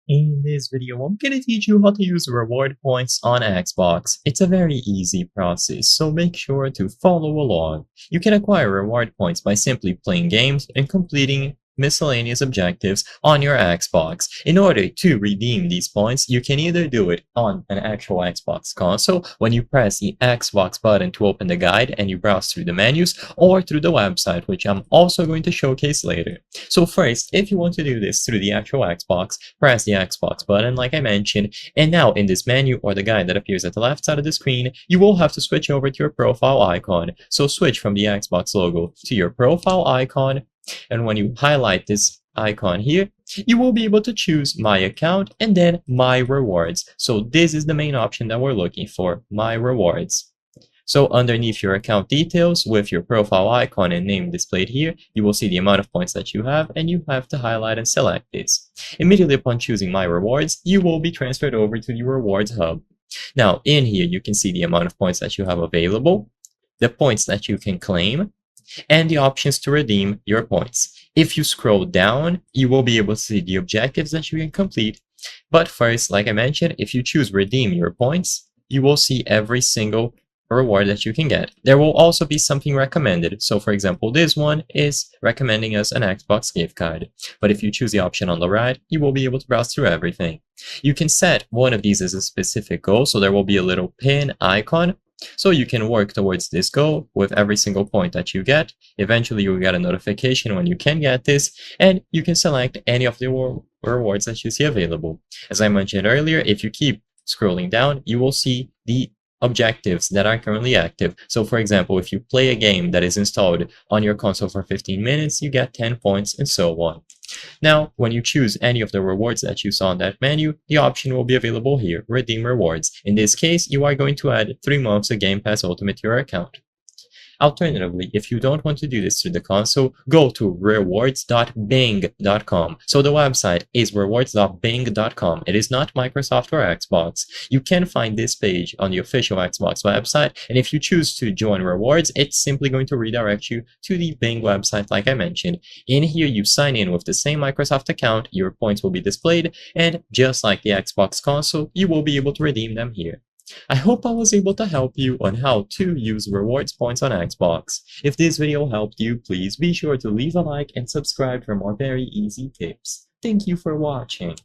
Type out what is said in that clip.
In this video, I'm gonna teach you how to use reward points on Xbox. It's a very easy process, so make sure to follow along. You can acquire reward points by simply playing games and completing miscellaneous objectives on your Xbox. In order to redeem these points, you can either do it on an actual Xbox console when you press the Xbox button to open the guide and you browse through the menus, or through the website, which I'm also going to showcase later. So first, if you want to do this through the actual Xbox, press the Xbox button like I mentioned, and now in this menu or the guide that appears at the left side of the screen, you will have to switch over to your profile icon. So switch from the Xbox logo to your profile icon, and when you highlight this icon here, you will be able to choose My Account and then My Rewards. So this is the main option that we're looking for, My Rewards. So underneath your account details with your profile icon and name displayed here, you will see the amount of points that you have, and you have to highlight and select this. Immediately upon choosing My Rewards, you will be transferred over to the Rewards Hub. Now in here you can see the amount of points that you have available, the points that you can claim, and the options to redeem your points. If you scroll down, you will be able to see the objectives that you can complete. But first, like I mentioned, if you choose redeem your points, you will see every single reward that you can get. There will also be something recommended. So for example, this one is recommending us an Xbox gift card. But if you choose the option on the right, you will be able to browse through everything. You can set one of these as a specific goal, so there will be a little pin icon. So you can work towards this goal with every single point that you get. Eventually you'll get a notification when you can get this, and you can select any of the rewards that you see available. As I mentioned earlier, if you keep scrolling down, you will see the objectives that are currently active. So for example, if you play a game that is installed on your console for 15 minutes, you get 10 points and so on. Now, when you choose any of the rewards that you saw in that menu, the option will be available here, Redeem Rewards. In this case, you are going to add 3 months of Game Pass Ultimate to your account. Alternatively, if you don't want to do this through the console, go to rewards.bing.com. So the website is rewards.bing.com. It is not Microsoft or Xbox. You can find this page on the official Xbox website, and if you choose to join rewards, it's simply going to redirect you to the Bing website like I mentioned. In here, you sign in with the same Microsoft account, your points will be displayed, and just like the Xbox console, you will be able to redeem them here. I hope I was able to help you on how to use rewards points on Xbox. If this video helped you, please be sure to leave a like and subscribe for more very easy tips. Thank you for watching.